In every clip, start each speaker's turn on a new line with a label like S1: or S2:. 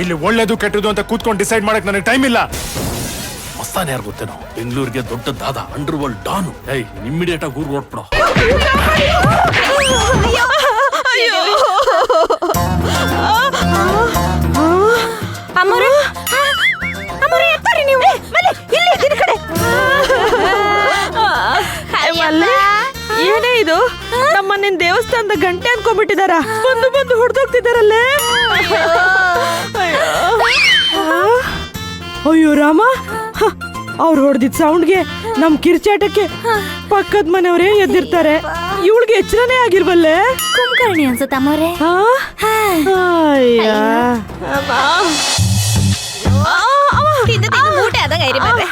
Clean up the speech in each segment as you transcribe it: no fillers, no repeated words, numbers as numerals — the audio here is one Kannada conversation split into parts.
S1: ಇಲ್ಲಿ ಒಳ್ಳೇದು ಕೆಟ್ಟದು ಅಂತ ಕೂತ್ಕೊಂಡು ಡಿಸೈಡ್ ಮಾಡಕ್ ನನಗೆ ಟೈಮ್ ಇಲ್ಲ. ಮಸ್ತಾನೆ ಯಾರು ಗೊತ್ತೇನೋ, ಬೆಂಗಳೂರಿಗೆ ದೊಡ್ಡ ದಾದ, ಅಂಡರ್ ವರ್ಲ್ಡ್ ಡಾನು. ಇಮ್ಮಿಡಿಯೇಟ್ ಆಗಿ ಊರ್ ಹೊರಟ್ಬಿಡೋ.
S2: ಏನೇ ಇದು, ನಮ್ಮನ್ನೇನ್ ದೇವಸ್ಥಾನದ ಗಂಟೆ ಅನ್ಕೊಂಡ್ಬಿಟ್ಟಿದಾರ. ಬಂದು ಬಂದು ಹೊಡೆದೋಗ್ತಿದಾರಲ್ಲೇ. ಅಯ್ಯೋ ರಾಮ, ಅವ್ರು ಹೊಡೆದಿದ್ ಸೌಂಡ್ಗೆ ನಮ್ ಕಿರ್ಚಾಟಕ್ಕೆ ಪಕ್ಕದ ಮನೆಯವರೇ ಎದ್ದಿರ್ತಾರೆ. ಇವಳಿಗೆ ಎಚ್ಚರನೇ ಆಗಿರ್ಬಲ್ಲೆ.
S3: ಕುಂಕರ್ಣಿ ಅನ್ಸುತ್ತ ಅಮ್ಮವ್ರೆ. ಊಟ ಆದಾಗ ಐರಿ ಬರ್ರೆ.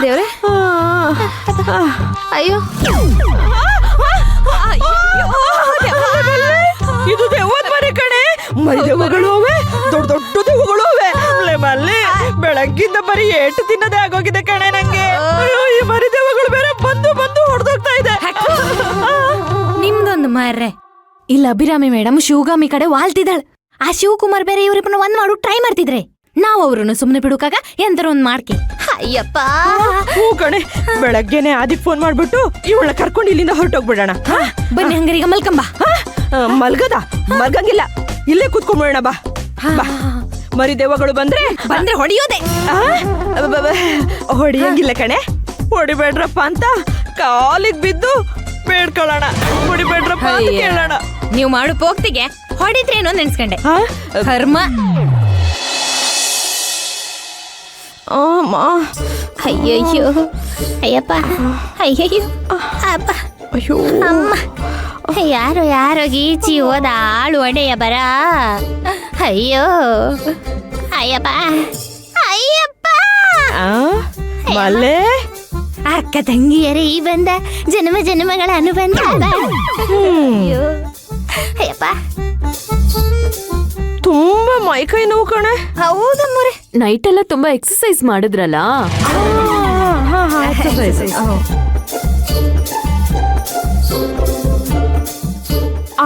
S3: ದೇವ್ರೆ, ಅಯ್ಯೋ
S2: ಇದು ದೇವದ ಮನೆ ಕಣೆ. ಮರಿ ದೇವಗಳು ಅವೆ, ದೊಡ್ಡ ದೊಡ್ಡ ದೇವಗಳು ಅವೆ. ಮಲ್ಲಿ ಬೆಳಗ್ಗಿಂದ ಬರೀ ಏಟು ತಿನ್ನೋದೇ ಆಗೋಗಿದೆ ಕಣೆ ನಂಗೆ. ಈ ಮರಿ ದೇವಗಳು ಬೇರೆ ಬಂದು ಬಂದು ಹೊಡೆದೋಗ್ತಾ ಇದೆ.
S3: ನಿಮ್ದೊಂದು ಮಾರ್ರೆ, ಇಲ್ಲ ಅಭಿರಾಮಿ ಮೇಡಮ್ ಶಿವಗಾಮಿ ಕಡೆ ವಾಲ್ತಿದ್ದಾಳ. ಆ ಶಿವಕುಮಾರ್ ಬೇರೆ ಇವ್ರಿಬ್ಬನ ಒಂದ್ ಮಾಡು ಟ್ರೈ ಮಾಡ್ತಿದ್ರೆ ನಾವ್ ಅವ್ರನ್ನ ಸುಮ್ನೆ ಬಿಡುಕಾಗ ಎಂತರ ಒಂದ್ ಮಾಡ್ಕೆ. ಅಯ್ಯಪ್ಪ,
S2: ಹೂ ಕಣೆ, ಬೆಳಗ್ಗೆನೆ ಆದಿಕ್ ಫೋನ್ ಮಾಡ್ಬಿಟ್ಟು ಇವಳ ಕರ್ಕೊಂಡು ಇಲ್ಲಿಂದ ಹೊರಟೋಗ್ಬಿಡೋಣ.
S3: ಬನ್ನಿ ಹಂಗಾರೀಗ ಮಲ್ಕಂಬ.
S2: ಮಲ್ಗಂಗಿಲ್ಲ, ಇಲ್ಲೇ ಕೂತ್ಕೊಂಡ್ಬಿಡೋಣ. ಬಾ ಬಾ. ಮರಿ ದೇವಗಳು ಬಂದ್ರೆ
S3: ಹೊಡಿಯೋದೆ.
S2: ಹೊಡಿಯಂಗಿಲ್ಲ ಕಣೆ. ಹೊಡಿಬೇಡ್ರಪ್ಪ ಅಂತ ಕಾಲಿಗೆ ಬಿದ್ದು ಬೇಡ್ಕೊಳ್ಳೋಣ. ಹೊಡಿಬೇಡ್ರಪ್ಪ ಅಂತ ಕೇಳೋಣ.
S3: ನೀವು ಮಾಡು ಪೋಕ್ತಿಗೆ ಹೊಡಿದ್ರೇನೋ ನೆನ್ಸ್ಕೊಂಡೆ. ಕರ್ಮ. ಅಯ್ಯಯ್ಯೋ, ಅಯ್ಯಪ್ಪ, ಅಯ್ಯಯ್ಯೋ, ಅಪ್ಪ,
S2: ಅಯ್ಯೋ
S3: ಅಮ್ಮ, ಯಾರೋ ಯಾರೋ ಗೀಚಿ ಹೋದ ಆಳು ಒಡೆಯ ಬರ. ಅಯ್ಯೋ ಅಯ್ಯಪ್ಪ, ಅಯ್ಯಪ್ಪ.
S2: ಮಲ್ಲೆ,
S3: ಅಕ್ಕ ತಂಗಿಯರೇ ಈ ಬಂದ ಜನ್ಮ ಜನ್ಮಗಳ ಅನುಬಂಧ. ಅಯ್ಯೋ ಅಯ್ಯಪ್ಪ,
S2: ತುಂಬಾ ಮೈಕೈ ನೋವು ಕಣೆ.
S3: ಹೌದಮ್ಮರೆ,
S4: ನೈಟ್ ಎಲ್ಲ ತುಂಬಾ ಎಕ್ಸರ್ಸೈಸ್ ಮಾಡಿದ್ರಲ್ಲ.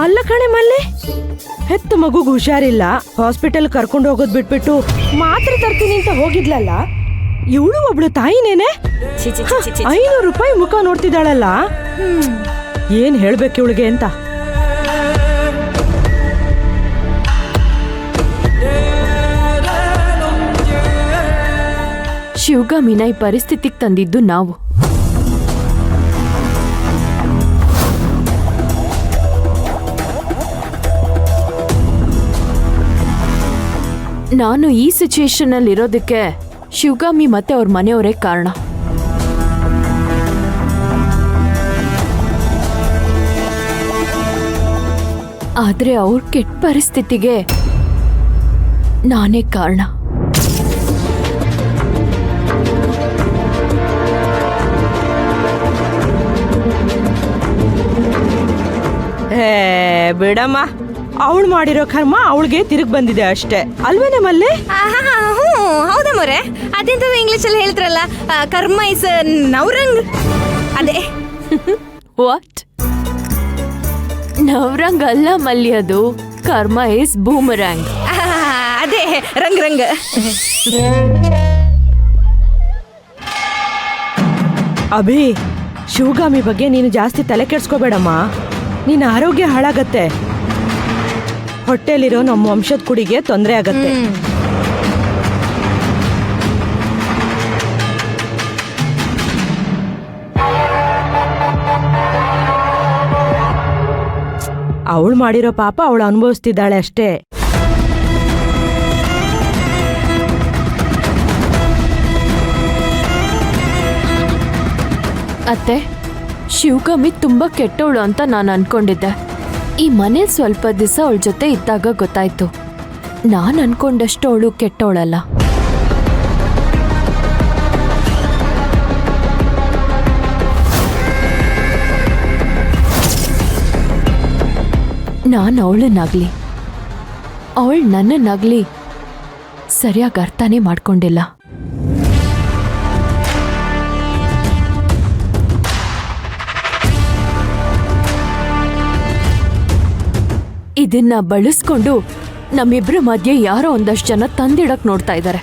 S2: ಅಲ್ಲ ಕಣೆ ಮಲ್ಲೆ, ಹೆತ್ತ ಮಗುಗ್ ಹುಷಾರಿಲ್ಲ, ಹಾಸ್ಪಿಟಲ್ ಕರ್ಕೊಂಡು ಹೋಗೋದ್ ಬಿಟ್ಬಿಟ್ಟು ಮಾತ್ರೆ ತರ್ತೀನಿ ಅಂತ ಹೋಗಿದ್ಲಲ್ಲ. ಇವಳು ಒಬ್ಳು ತಾಯಿನೇನೆ. 500 ರೂಪಾಯಿ ಮುಖ ನೋಡ್ತಿದ್ದಾಳಲ್ಲ. ಏನ್ ಹೇಳ್ಬೇಕು ಇವಳಿಗೆ ಅಂತ.
S4: ಶಿವಗಾಮಿನ ಈ ಪರಿಸ್ಥಿತಿಗೆ ತಂದಿದ್ದು ನಾವು. ನಾನು ಈ ಸಿಚುಯೇಷನ್ ಅಲ್ಲಿ ಇರೋದಕ್ಕೆ ಶಿವಗಾಮಿ ಮತ್ತೆ ಅವ್ರ ಮನೆಯವರೇ ಕಾರಣ. ಆದ್ರೆ ಅವ್ರ ಕೆಟ್ಟ ಪರಿಸ್ಥಿತಿಗೆ ನಾನೇ ಕಾರಣ.
S2: ಬಿಡಮ್ಮ, ಅವಳು ಮಾಡಿರೋ ಕರ್ಮ ಅವಳಿಗೆ ತಿರುಗ್ ಬಂದಿದೆ ಅಷ್ಟೇ ಅಲ್ವೇನೆ ಮಲ್ಲೆ?
S3: ಹೌದಮ್ಮರೆ. ಅದೆಂತ ಇಂಗ್ಲಿಷ್ ಅಲ್ಲಿ ಹೇಳ್ತಾರಲ್ಲ, ಕರ್ಮ ಇಸ್ ನವರಂಗ್. ಅದೇ
S4: ವಾಟ್? ನವರಂಗ್ ಅಲ್ಲ ಮಲ್ಲಿ, ಅದು ಕರ್ಮ ಇಸ್ ಬೂಮರಂಗ್.
S3: ಅದೇ ರಂಗ್ ರಂಗ್.
S2: ಅಭಿ, ಶಿವಗಾಮಿ ಬಗ್ಗೆ ನೀನು ಜಾಸ್ತಿ ತಲೆ ಕೆಡ್ಸ್ಕೋಬೇಡಮ್ಮ. ನಿನ್ನ ಆರೋಗ್ಯ ಹಾಳಾಗತ್ತೆ. ಹೊಟ್ಟೆಲಿರೋ ನಮ್ಮ ವಂಶದ ಕುಡಿಗೆ ತೊಂದರೆ ಆಗತ್ತೆ. ಅವಳು ಮಾಡಿರೋ ಪಾಪ ಅವಳು ಅನುಭವಿಸ್ತಿದ್ದಾಳೆ ಅಷ್ಟೇ.
S4: ಅತ್ತೆ, ಶಿವಗಾಮಿ ತುಂಬಾ ಕೆಟ್ಟವಳು ಅಂತ ನಾನು ಅನ್ಕೊಂಡಿದ್ದೆ. ಈ ಮನೆ ಸ್ವಲ್ಪ ದಿವಸ ಅವಳ ಜೊತೆ ಇದ್ದಾಗ ಗೊತ್ತಾಯ್ತು, ನಾನು ಅನ್ಕೊಂಡಷ್ಟು ಅವಳು ಕೆಟ್ಟವಳಲ್ಲ. ನಾನು ಅವಳನ್ನಾಗ್ಲಿ ಅವಳು ನನ್ನನ್ನಾಗ್ಲಿ ಸರಿಯಾಗಿ ಅರ್ಥನೇ ಮಾಡ್ಕೊಂಡಿಲ್ಲ. ಇದನ್ನ ಬಳಸ್ಕೊಂಡು ನಮ್ಮಿಬ್ರ ಮಧ್ಯೆ ಯಾರೋ ಒಂದಷ್ಟು ಜನ ತಂದಿಡಕ್ ನೋಡ್ತಾ ಇದ್ದಾರೆ.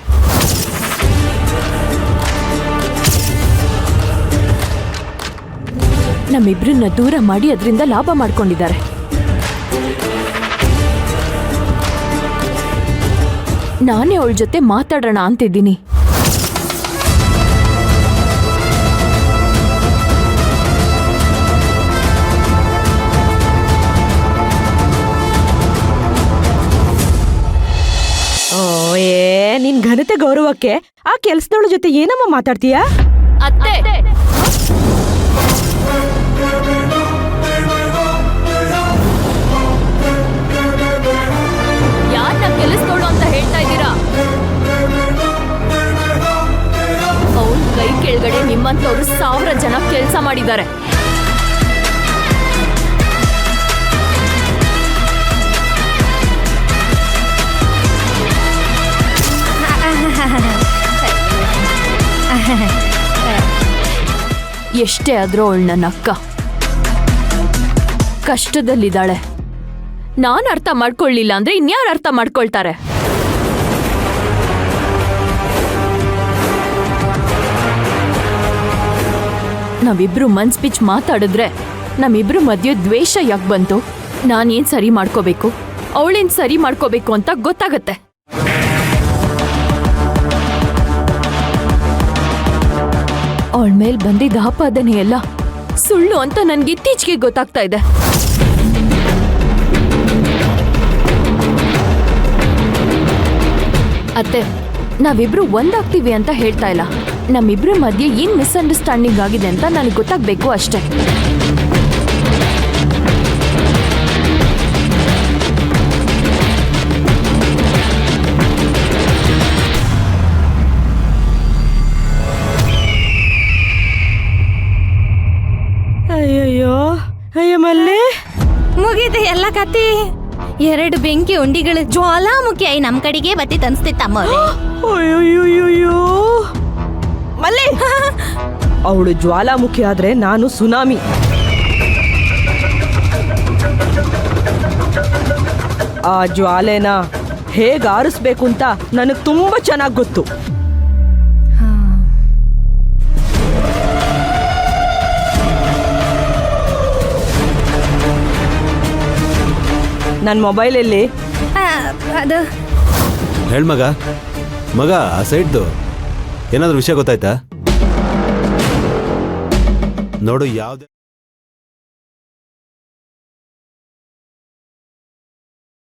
S4: ನಮ್ಮಿಬ್ರನ್ನ ದೂರ ಮಾಡಿ ಅದರಿಂದ ಲಾಭ ಮಾಡ್ಕೊಂಡಿದ್ದಾರೆ. ನಾನೇ ಅವಳ ಜೊತೆ ಮಾತಾಡೋಣ ಅಂತಿದ್ದೀನಿ.
S2: ನಿನ್ ಘನತೆ ಗೌರವಕ್ಕೆ ಆ ಕೆಲ್ಸದವಳ ಜೊತೆ ಏನಮ್ಮ ಮಾತಾಡ್ತೀಯಾ?
S4: ಅತ್ತೆ, ಯಾರನ್ನ ಕೆಲಸದವಳು ಅಂತ ಹೇಳ್ತಾ ಇದ್ದೀರಾ? ಅವಳ ಕೈ ಕೆಳಗಡೆ ನಿಮ್ಮಂತವ್ರು 1000 ಜನ ಕೆಲಸ ಮಾಡಿದ್ದಾರೆ. ಎಷ್ಟೇ ಆದ್ರೂ ಅವಳು ನನ್ನ ಅಕ್ಕ. ಕಷ್ಟದಲ್ಲಿದ್ದಾಳೆ. ನಾನು ಅರ್ಥ ಮಾಡ್ಕೊಳ್ಳಿಲ್ಲ ಅಂದ್ರೆ ಇನ್ಯಾರು ಅರ್ಥ ಮಾಡ್ಕೊಳ್ತಾರೆ? ನಾವಿಬ್ರು ಮನ್ಸ್ ಬಿಚ್ಚಿ ಮಾತಾಡಿದ್ರೆ ನಮ್ಮಿಬ್ರು ಮಧ್ಯೆ ದ್ವೇಷ ಯಾಕೆ ಬಂತು? ನಾನೇನ್ ಸರಿ ಮಾಡ್ಕೋಬೇಕು, ಅವಳೇನ್ ಸರಿ ಮಾಡ್ಕೋಬೇಕು ಅಂತ ಗೊತ್ತಾಗತ್ತೆ. ಅವಳ ಮೇಲ್ ಬಂದಿದ್ದ ಆಪಾದನೆ ಎಲ್ಲ ಸುಳ್ಳು ಅಂತ ನನ್ಗೆ ಇತ್ತೀಚೆಗೆ ಗೊತ್ತಾಗ್ತಾ ಇದೆ. ಅತ್ತೆ, ನಾವಿಬ್ರು ಒಂದಾಗ್ತೀವಿ ಅಂತ ಹೇಳ್ತಾ ಇಲ್ಲ. ನಮ್ಮಿಬ್ರ ಮಧ್ಯೆ ಏನ್ ಮಿಸ್ಅಂಡರ್ಸ್ಟ್ಯಾಂಡಿಂಗ್ ಆಗಿದೆ ಅಂತ ನನಗೆ ಗೊತ್ತಾಗ್ಬೇಕು ಅಷ್ಟೇ.
S2: ಅಯ್ಯಯ್ಯೋ, ಅಯ್ಯ ಮಲ್ಲೆ,
S3: ಮುಗೀತೆ ಎಲ್ಲ ಕತೆ. 2 ಬೆಂಕಿ ಉಂಡಿಗಳು ಜ್ವಾಲಾಮುಖಿ ಆಯಿ ನಮ್ ಕಡೆಗೆ ಬತ್ತಿ ತನ್ಸ್ತಿತ್ತಮ್ಮ.
S2: ಅಯ್ಯಯ್ಯೋ ಮಲ್ಲೆ, ಅವಳು ಜ್ವಾಲಾಮುಖಿ ಆದ್ರೆ ನಾನು ಸುನಾಮಿ. ಆ ಜ್ವಾಲೆನ ಹೇಗ್ ಆರಿಸ್ಬೇಕು ಅಂತ ನನಗ್ ತುಂಬಾ ಚೆನ್ನಾಗ್ ಗೊತ್ತು. ನನ್ನ ಮೊಬೈಲಲ್ಲಿ
S3: ಅದು
S5: ಹೇಳ್ ಮಗ, ಆ ಸೈಡ್ದು ಏನಾದರೂ ವಿಷಯ ಗೊತ್ತಾಯ್ತಾ? ನೋಡು, ಯಾವ್ದು